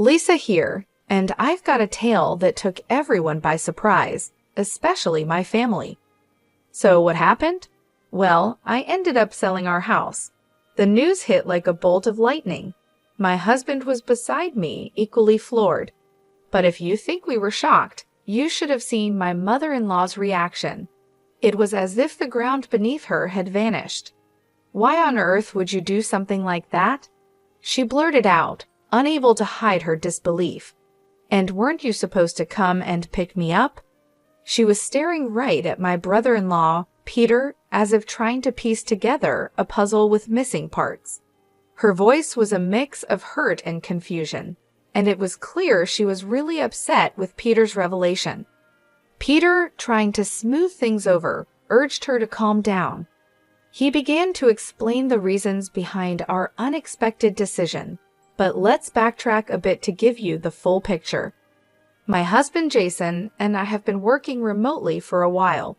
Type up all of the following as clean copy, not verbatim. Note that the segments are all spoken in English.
Lisa here, and I've got a tale that took everyone by surprise, especially my family. So what happened? Well, I ended up selling our house. The news hit like a bolt of lightning. My husband was beside me, equally floored. But if you think we were shocked, you should have seen my mother-in-law's reaction. It was as if the ground beneath her had vanished. Why on earth would you do something like that? She blurted out, unable to hide her disbelief. And weren't you supposed to come and pick me up? She was staring right at my brother-in-law, Peter, as if trying to piece together a puzzle with missing parts. Her voice was a mix of hurt and confusion, and it was clear she was really upset with Peter's revelation. Peter, trying to smooth things over, urged her to calm down. He began to explain the reasons behind our unexpected decision, but let's backtrack a bit to give you the full picture. My husband Jason and I have been working remotely for a while.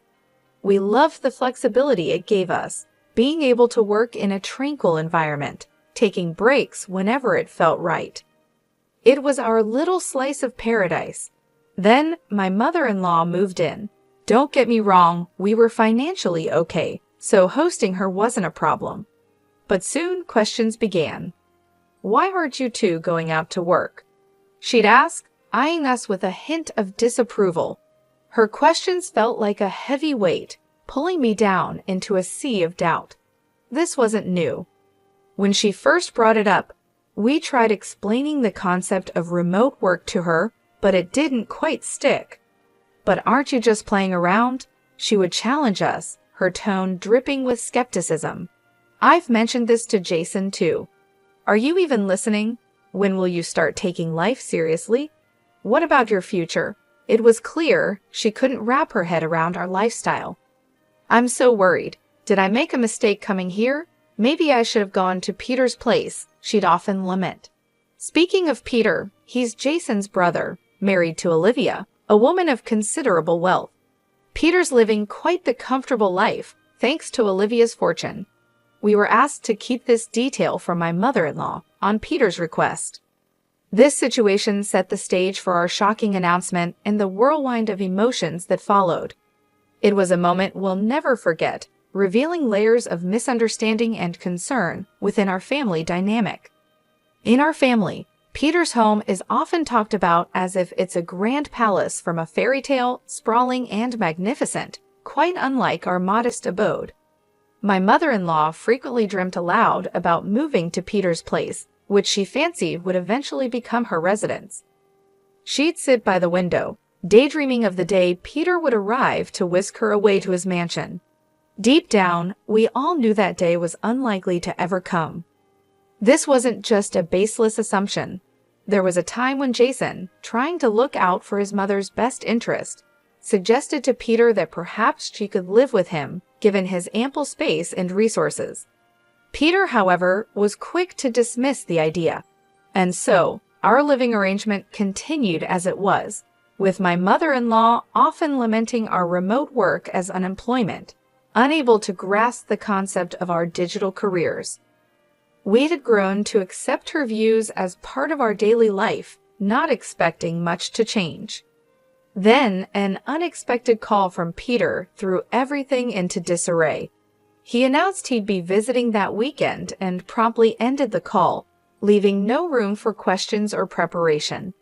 We loved the flexibility it gave us, being able to work in a tranquil environment, taking breaks whenever it felt right. It was our little slice of paradise. Then my mother-in-law moved in. Don't get me wrong, we were financially okay, so hosting her wasn't a problem. But soon questions began. Why aren't you two going out to work? She'd ask, eyeing us with a hint of disapproval. Her questions felt like a heavy weight, pulling me down into a sea of doubt. This wasn't new. When she first brought it up, we tried explaining the concept of remote work to her, but it didn't quite stick. But aren't you just playing around? She would challenge us, her tone dripping with skepticism. I've mentioned this to Jason too. Are you even listening? When will you start taking life seriously? What about your future? It was clear she couldn't wrap her head around our lifestyle. I'm so worried. Did I make a mistake coming here? Maybe I should have gone to Peter's place, she'd often lament. Speaking of Peter, he's Jason's brother, married to Olivia, a woman of considerable wealth. Peter's living quite the comfortable life, thanks to Olivia's fortune. We were asked to keep this detail from my mother-in-law, on Peter's request. This situation set the stage for our shocking announcement and the whirlwind of emotions that followed. It was a moment we'll never forget, revealing layers of misunderstanding and concern within our family dynamic. In our family, Peter's home is often talked about as if it's a grand palace from a fairy tale, sprawling and magnificent, quite unlike our modest abode. My mother-in-law frequently dreamt aloud about moving to Peter's place, which she fancied would eventually become her residence. She'd sit by the window, daydreaming of the day Peter would arrive to whisk her away to his mansion. Deep down, we all knew that day was unlikely to ever come. This wasn't just a baseless assumption. There was a time when Jason, trying to look out for his mother's best interest, suggested to Peter that perhaps she could live with him, given his ample space and resources. Peter, however, was quick to dismiss the idea. And so, our living arrangement continued as it was, with my mother-in-law often lamenting our remote work as unemployment, unable to grasp the concept of our digital careers. We had grown to accept her views as part of our daily life, not expecting much to change. Then, an unexpected call from Peter threw everything into disarray. He announced he'd be visiting that weekend and promptly ended the call, leaving no room for questions or preparation.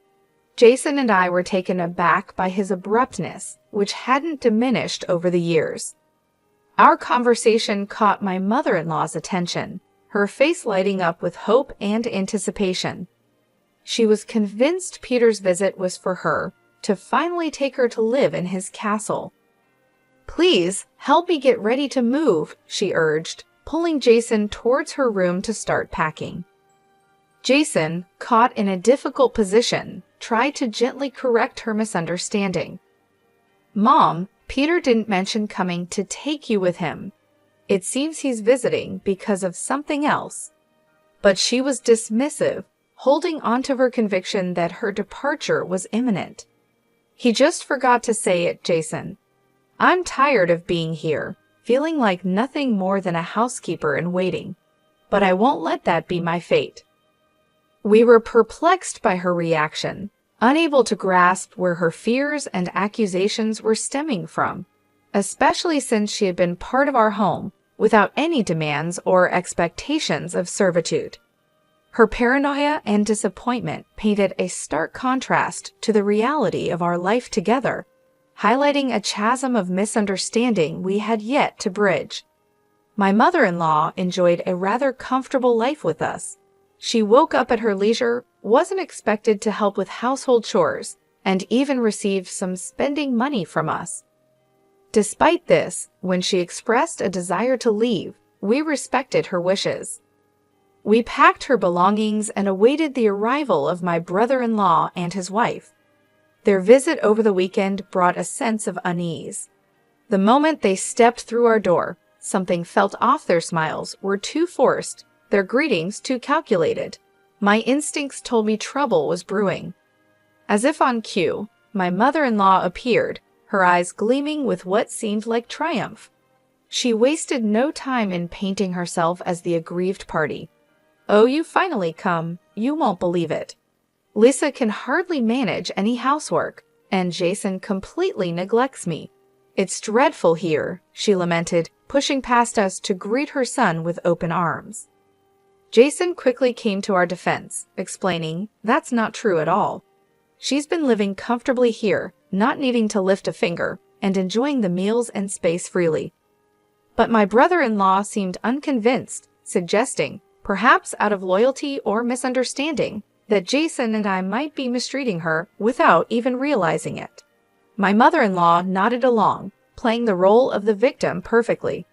Jason and I were taken aback by his abruptness, which hadn't diminished over the years. Our conversation caught my mother-in-law's attention, her face lighting up with hope and anticipation. She was convinced Peter's visit was for her, to finally take her to live in his castle. Please, help me get ready to move, she urged, pulling Jason towards her room to start packing. Jason, caught in a difficult position, tried to gently correct her misunderstanding. Mom, Peter didn't mention coming to take you with him. It seems he's visiting because of something else. But she was dismissive, holding onto her conviction that her departure was imminent. He just forgot to say it, Jason. I'm tired of being here, feeling like nothing more than a housekeeper in waiting. But I won't let that be my fate. We were perplexed by her reaction, unable to grasp where her fears and accusations were stemming from, especially since she had been part of our home without any demands or expectations of servitude. Her paranoia and disappointment painted a stark contrast to the reality of our life together, highlighting a chasm of misunderstanding we had yet to bridge. My mother-in-law enjoyed a rather comfortable life with us. She woke up at her leisure, wasn't expected to help with household chores, and even received some spending money from us. Despite this, when she expressed a desire to leave, we respected her wishes. We packed her belongings and awaited the arrival of my brother-in-law and his wife. Their visit over the weekend brought a sense of unease. The moment they stepped through our door, something felt off. Their smiles were too forced, their greetings too calculated. My instincts told me trouble was brewing. As if on cue, my mother-in-law appeared, her eyes gleaming with what seemed like triumph. She wasted no time in painting herself as the aggrieved party. "Oh, you finally come. You won't believe it. Lisa can hardly manage any housework, and Jason completely neglects me. It's dreadful here," she lamented, pushing past us to greet her son with open arms. Jason quickly came to our defense, explaining, "That's not true at all. She's been living comfortably here, not needing to lift a finger, and enjoying the meals and space freely." But my brother-in-law seemed unconvinced, suggesting, perhaps out of loyalty or misunderstanding, that Jason and I might be mistreating her without even realizing it. My mother-in-law nodded along, playing the role of the victim perfectly.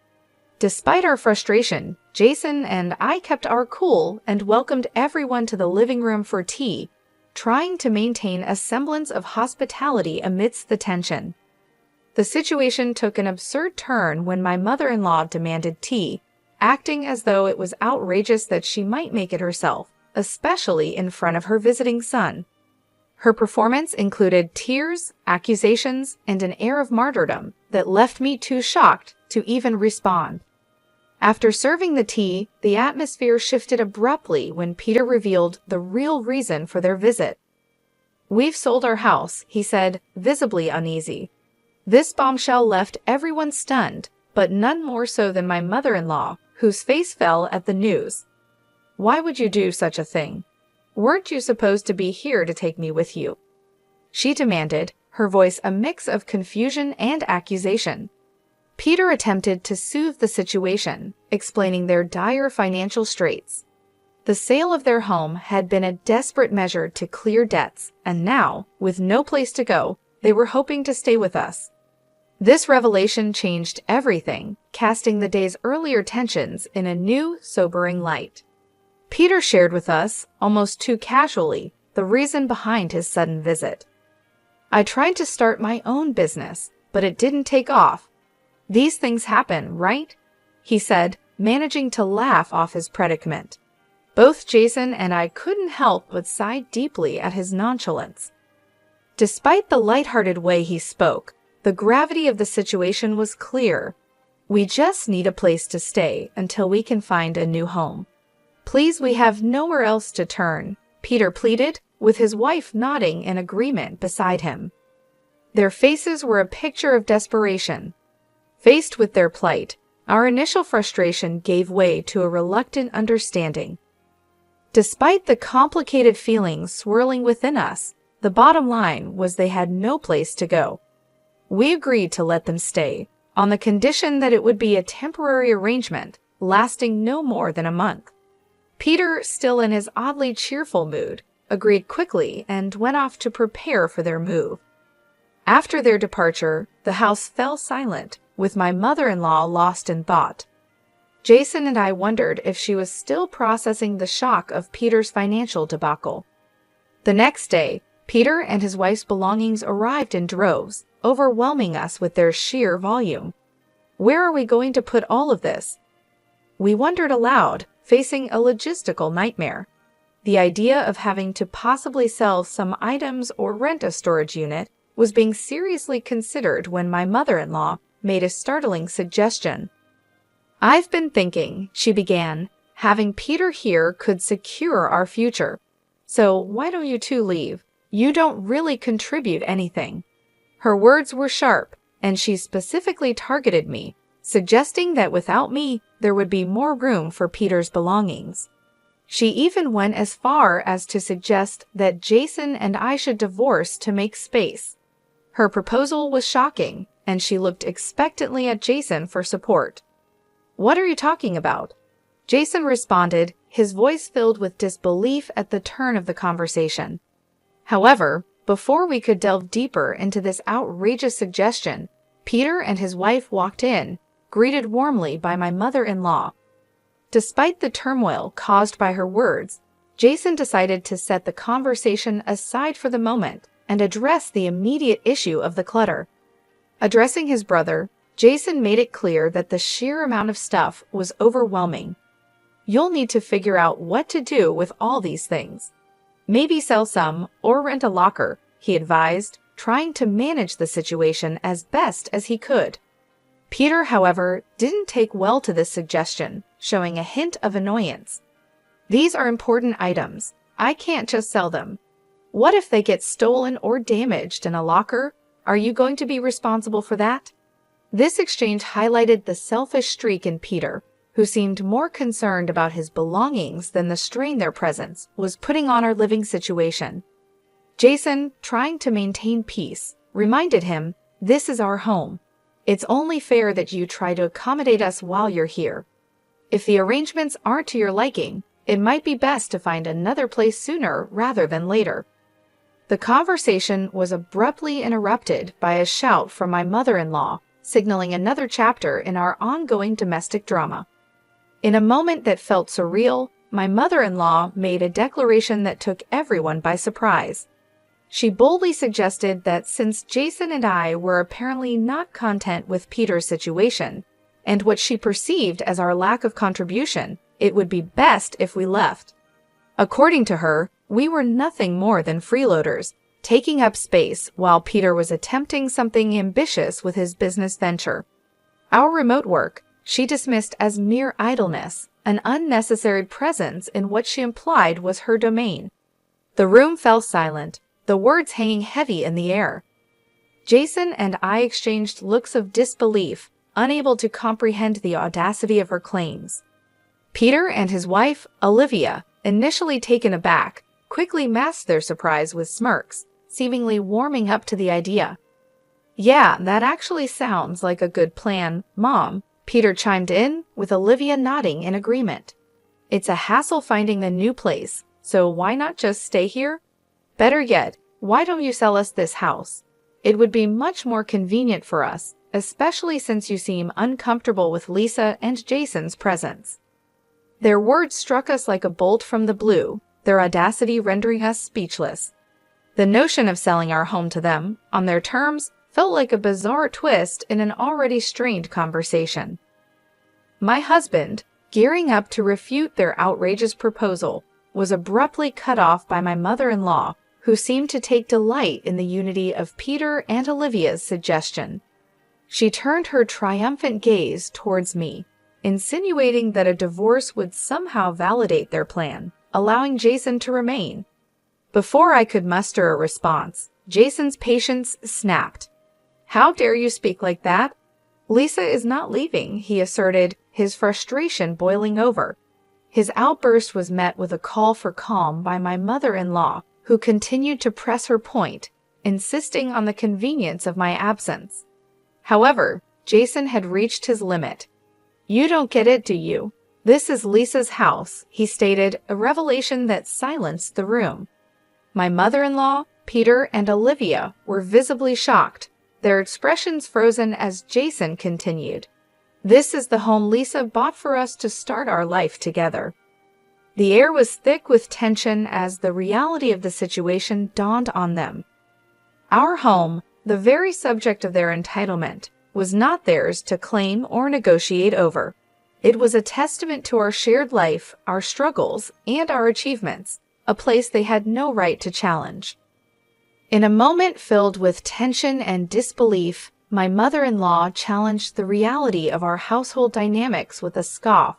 Despite our frustration, Jason and I kept our cool and welcomed everyone to the living room for tea, trying to maintain a semblance of hospitality amidst the tension. The situation took an absurd turn when my mother-in-law demanded tea, acting as though it was outrageous that she might make it herself, especially in front of her visiting son. Her performance included tears, accusations, and an air of martyrdom that left me too shocked to even respond. After serving the tea, the atmosphere shifted abruptly when Peter revealed the real reason for their visit. "We've sold our house," he said, visibly uneasy. This bombshell left everyone stunned, but none more so than my mother-in-law, whose face fell at the news. "Why would you do such a thing? Weren't you supposed to be here to take me with you?" she demanded, her voice a mix of confusion and accusation. Peter attempted to soothe the situation, explaining their dire financial straits. The sale of their home had been a desperate measure to clear debts, and now, with no place to go, they were hoping to stay with us. This revelation changed everything, casting the day's earlier tensions in a new, sobering light. Peter shared with us, almost too casually, the reason behind his sudden visit. "I tried to start my own business, but it didn't take off. These things happen, right?" he said, managing to laugh off his predicament. Both Jason and I couldn't help but sigh deeply at his nonchalance. Despite the lighthearted way he spoke, the gravity of the situation was clear. "We just need a place to stay until we can find a new home. Please, we have nowhere else to turn," Peter pleaded, with his wife nodding in agreement beside him. Their faces were a picture of desperation. Faced with their plight, our initial frustration gave way to a reluctant understanding. Despite the complicated feelings swirling within us, the bottom line was they had no place to go. We agreed to let them stay, on the condition that it would be a temporary arrangement, lasting no more than a month. Peter, still in his oddly cheerful mood, agreed quickly and went off to prepare for their move. After their departure, the house fell silent, with my mother-in-law lost in thought. Jason and I wondered if she was still processing the shock of Peter's financial debacle. The next day, Peter and his wife's belongings arrived in droves, overwhelming us with their sheer volume. Where are we going to put all of this? We wondered aloud, facing a logistical nightmare. The idea of having to possibly sell some items or rent a storage unit was being seriously considered when my mother-in-law made a startling suggestion. "I've been thinking," she began, "having Peter here could secure our future. So why don't you two leave? You don't really contribute anything." Her words were sharp, and she specifically targeted me, suggesting that without me, there would be more room for Peter's belongings. She even went as far as to suggest that Jason and I should divorce to make space. Her proposal was shocking, and she looked expectantly at Jason for support. "What are you talking about?" Jason responded, his voice filled with disbelief at the turn of the conversation. However, before we could delve deeper into this outrageous suggestion, Peter and his wife walked in, greeted warmly by my mother-in-law. Despite the turmoil caused by her words, Jason decided to set the conversation aside for the moment and address the immediate issue of the clutter. Addressing his brother, Jason made it clear that the sheer amount of stuff was overwhelming. "You'll need to figure out what to do with all these things. Maybe sell some or rent a locker," he advised, trying to manage the situation as best as he could. Peter, however, didn't take well to this suggestion, showing a hint of annoyance. "These are important items. I can't just sell them. What if they get stolen or damaged in a locker? Are you going to be responsible for that?" This exchange highlighted the selfish streak in Peter, who seemed more concerned about his belongings than the strain their presence was putting on our living situation. Jason, trying to maintain peace, reminded him, "This is our home. It's only fair that you try to accommodate us while you're here. If the arrangements aren't to your liking, it might be best to find another place sooner rather than later." The conversation was abruptly interrupted by a shout from my mother-in-law, signaling another chapter in our ongoing domestic drama. In a moment that felt surreal, my mother-in-law made a declaration that took everyone by surprise. She boldly suggested that since Jason and I were apparently not content with Peter's situation, and what she perceived as our lack of contribution, it would be best if we left. According to her, we were nothing more than freeloaders, taking up space while Peter was attempting something ambitious with his business venture. Our remote work, she dismissed as mere idleness, an unnecessary presence in what she implied was her domain. The room fell silent, the words hanging heavy in the air. Jason and I exchanged looks of disbelief, unable to comprehend the audacity of her claims. Peter and his wife, Olivia, initially taken aback, quickly masked their surprise with smirks, seemingly warming up to the idea. "Yeah, that actually sounds like a good plan, Mom," Peter chimed in, with Olivia nodding in agreement. "It's a hassle finding the new place, so why not just stay here? Better yet, why don't you sell us this house? It would be much more convenient for us, especially since you seem uncomfortable with Lisa and Jason's presence." Their words struck us like a bolt from the blue, their audacity rendering us speechless. The notion of selling our home to them, on their terms, felt like a bizarre twist in an already strained conversation. My husband, gearing up to refute their outrageous proposal, was abruptly cut off by my mother-in-law, who seemed to take delight in the unity of Peter and Olivia's suggestion. She turned her triumphant gaze towards me, insinuating that a divorce would somehow validate their plan, allowing Jason to remain. Before I could muster a response, Jason's patience snapped. "How dare you speak like that? Lisa is not leaving," he asserted, his frustration boiling over. His outburst was met with a call for calm by my mother-in-law, who continued to press her point, insisting on the convenience of my absence. However, Jason had reached his limit. "You don't get it, do you? This is Lisa's house," he stated, a revelation that silenced the room. My mother-in-law, Peter, and Olivia were visibly shocked, their expressions frozen as Jason continued. "This is the home Lisa bought for us to start our life together." The air was thick with tension as the reality of the situation dawned on them. Our home, the very subject of their entitlement, was not theirs to claim or negotiate over. It was a testament to our shared life, our struggles, and our achievements, a place they had no right to challenge. In a moment filled with tension and disbelief, my mother-in-law challenged the reality of our household dynamics with a scoff,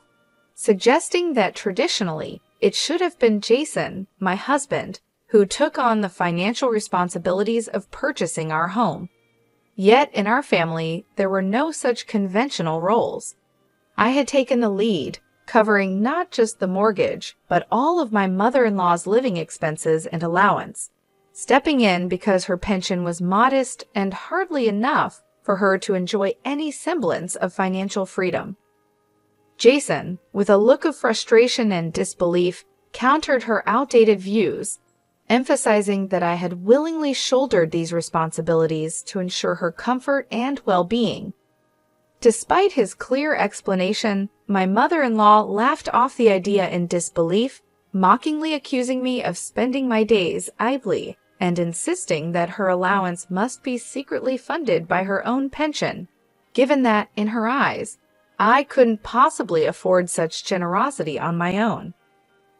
suggesting that traditionally, It should have been Jason, my husband, who took on the financial responsibilities of purchasing our home. Yet in our family, there were no such conventional roles. I had taken the lead, covering not just the mortgage, but all of my mother-in-law's living expenses and allowance, stepping in because her pension was modest and hardly enough for her to enjoy any semblance of financial freedom. Jason, with a look of frustration and disbelief, countered her outdated views, emphasizing that I had willingly shouldered these responsibilities to ensure her comfort and well-being. Despite his clear explanation, my mother-in-law laughed off the idea in disbelief, mockingly accusing me of spending my days idly and insisting that her allowance must be secretly funded by her own pension, given that, in her eyes, I couldn't possibly afford such generosity on my own.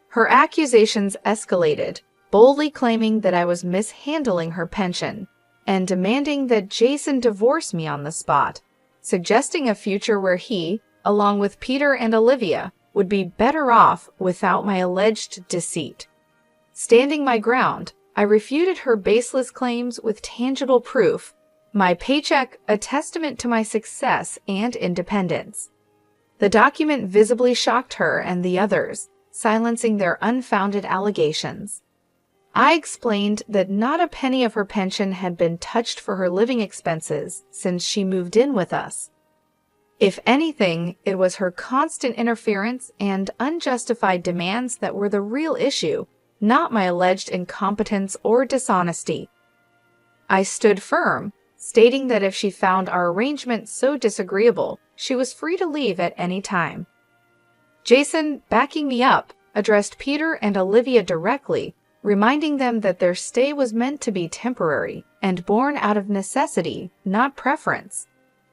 Her accusations escalated, boldly claiming that I was mishandling her pension and demanding that Jason divorce me on the spot, suggesting a future where he, along with Peter and Olivia, would be better off without my alleged deceit. Standing my ground, I refuted her baseless claims with tangible proof, my paycheck a testament to my success and independence. The document visibly shocked her and the others, silencing their unfounded allegations. I explained that not a penny of her pension had been touched for her living expenses since she moved in with us. If anything, it was her constant interference and unjustified demands that were the real issue, not my alleged incompetence or dishonesty. I stood firm, stating that if she found our arrangement so disagreeable, she was free to leave at any time. Jason, backing me up, addressed Peter and Olivia directly, reminding them that their stay was meant to be temporary and born out of necessity, not preference.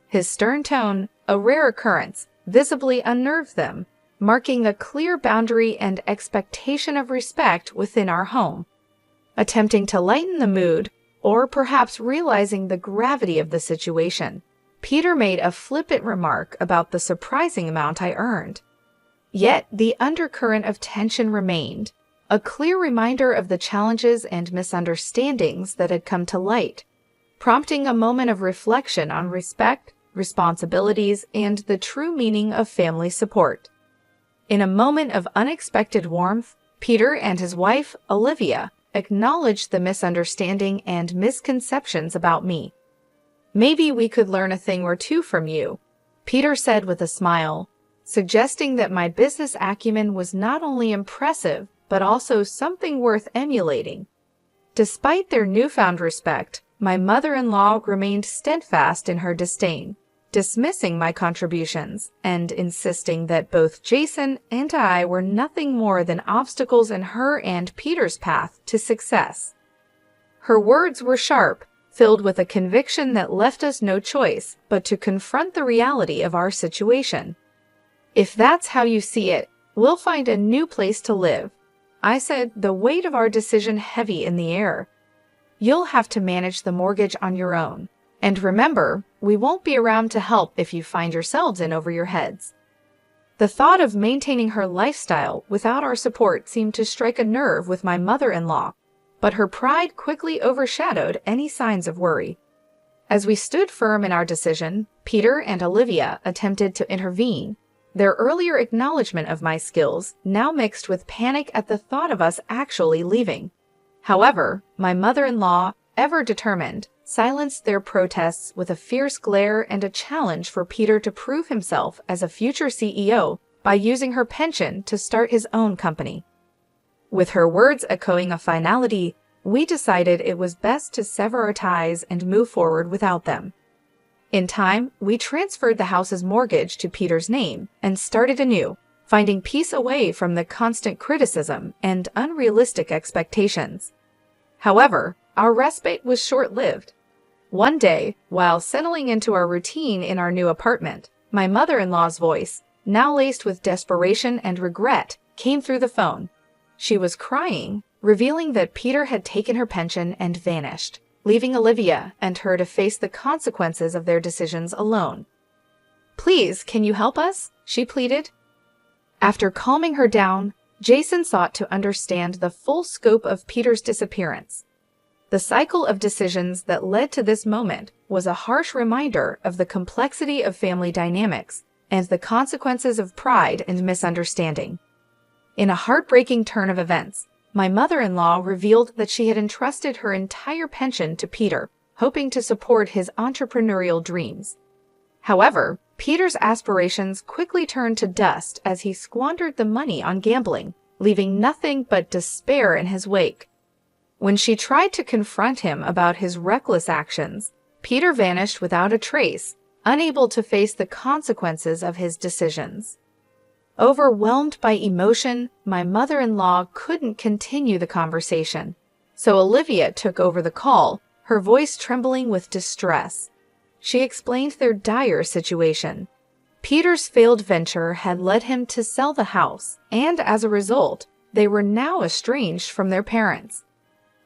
His stern tone, a rare occurrence, visibly unnerved them, marking a clear boundary and expectation of respect within our home. Attempting to lighten the mood, or perhaps realizing the gravity of the situation, Peter made a flippant remark about the surprising amount I earned. Yet the undercurrent of tension remained, a clear reminder of the challenges and misunderstandings that had come to light, prompting a moment of reflection on respect, responsibilities, and the true meaning of family support. In a moment of unexpected warmth, Peter and his wife, Olivia, acknowledged the misunderstanding and misconceptions about me. "Maybe we could learn a thing or two from you," Peter said with a smile, suggesting that my business acumen was not only impressive, but also something worth emulating. Despite their newfound respect, my mother-in-law remained steadfast in her disdain, dismissing my contributions and insisting that both Jason and I were nothing more than obstacles in her and Peter's path to success. Her words were sharp, filled with a conviction that left us no choice but to confront the reality of our situation. "If that's how you see it, we'll find a new place to live," I said, the weight of our decision heavy in the air. "You'll have to manage the mortgage on your own. And remember, we won't be around to help if you find yourselves in over your heads." The thought of maintaining her lifestyle without our support seemed to strike a nerve with my mother-in-law, but her pride quickly overshadowed any signs of worry. As we stood firm in our decision, Peter and Olivia attempted to intervene, their earlier acknowledgement of my skills now mixed with panic at the thought of us actually leaving. However, my mother-in-law, ever determined, silenced their protests with a fierce glare and a challenge for Peter to prove himself as a future CEO by using her pension to start his own company. With her words echoing a finality, we decided it was best to sever our ties and move forward without them. In time, we transferred the house's mortgage to Peter's name and started anew, finding peace away from the constant criticism and unrealistic expectations. However, our respite was short-lived. One day, while settling into our routine in our new apartment, my mother-in-law's voice, now laced with desperation and regret, came through the phone. She was crying, revealing that Peter had taken her pension and vanished, leaving Olivia and her to face the consequences of their decisions alone. "Please, can you help us?" she pleaded. After calming her down, Jason sought to understand the full scope of Peter's disappearance. The cycle of decisions that led to this moment was a harsh reminder of the complexity of family dynamics and the consequences of pride and misunderstanding. In a heartbreaking turn of events, my mother-in-law revealed that she had entrusted her entire pension to Peter, hoping to support his entrepreneurial dreams. However, Peter's aspirations quickly turned to dust as he squandered the money on gambling, leaving nothing but despair in his wake. When she tried to confront him about his reckless actions, Peter vanished without a trace, unable to face the consequences of his decisions. Overwhelmed by emotion, my mother-in-law couldn't continue the conversation, so Olivia took over the call, her voice trembling with distress. She explained their dire situation. Peter's failed venture had led him to sell the house, and as a result, they were now estranged from their parents.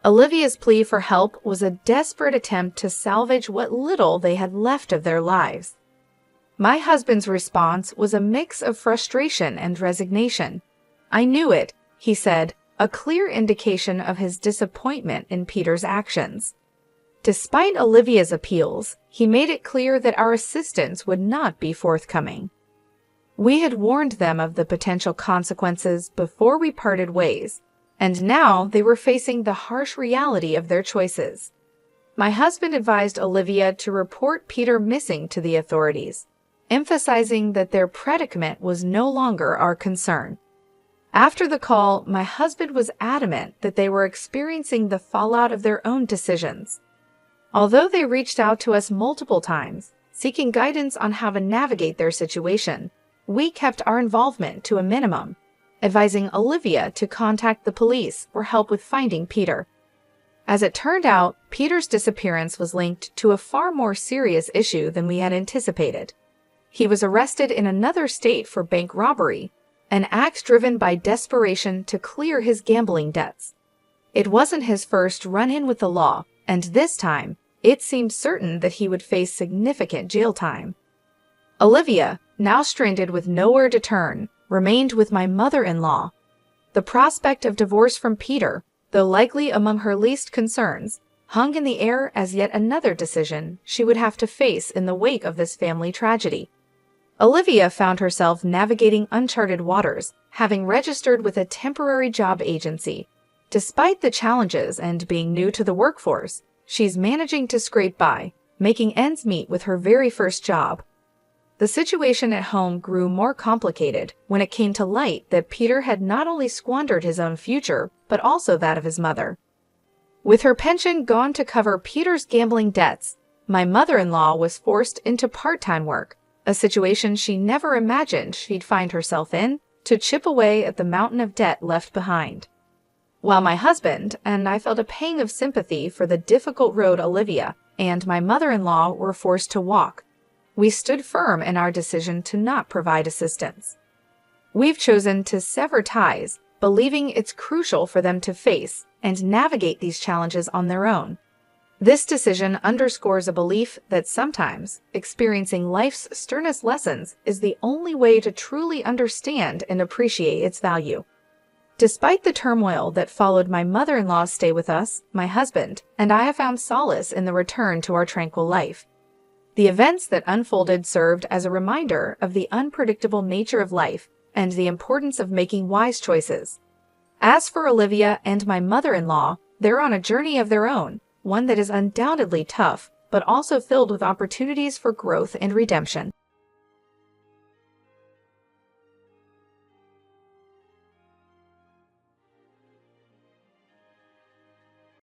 Olivia's plea for help was a desperate attempt to salvage what little they had left of their lives. My husband's response was a mix of frustration and resignation. "I knew it," he said, a clear indication of his disappointment in Peter's actions. Despite Olivia's appeals, he made it clear that our assistance would not be forthcoming. We had warned them of the potential consequences before we parted ways, and now they were facing the harsh reality of their choices. My husband advised Olivia to report Peter missing to the authorities, emphasizing that their predicament was no longer our concern. After the call, my husband was adamant that they were experiencing the fallout of their own decisions. Although they reached out to us multiple times, seeking guidance on how to navigate their situation, we kept our involvement to a minimum, advising Olivia to contact the police for help with finding Peter. As it turned out, Peter's disappearance was linked to a far more serious issue than we had anticipated. He was arrested in another state for bank robbery, an act driven by desperation to clear his gambling debts. It wasn't his first run-in with the law, and this time, it seemed certain that he would face significant jail time. Olivia, now stranded with nowhere to turn, remained with my mother-in-law. The prospect of divorce from Peter, though likely among her least concerns, hung in the air as yet another decision she would have to face in the wake of this family tragedy. Olivia found herself navigating uncharted waters, having registered with a temporary job agency. Despite the challenges and being new to the workforce, she's managing to scrape by, making ends meet with her very first job. The situation at home grew more complicated when it came to light that Peter had not only squandered his own future, but also that of his mother. With her pension gone to cover Peter's gambling debts, my mother-in-law was forced into part-time work, a situation she never imagined she'd find herself in, to chip away at the mountain of debt left behind. While my husband and I felt a pang of sympathy for the difficult road Olivia and my mother-in-law were forced to walk, we stood firm in our decision to not provide assistance. We've chosen to sever ties, believing it's crucial for them to face and navigate these challenges on their own. This decision underscores a belief that sometimes experiencing life's sternest lessons is the only way to truly understand and appreciate its value. Despite the turmoil that followed my mother-in-law's stay with us, my husband and I have found solace in the return to our tranquil life. The events that unfolded served as a reminder of the unpredictable nature of life and the importance of making wise choices. As for Olivia and my mother-in-law, they're on a journey of their own, one that is undoubtedly tough, but also filled with opportunities for growth and redemption.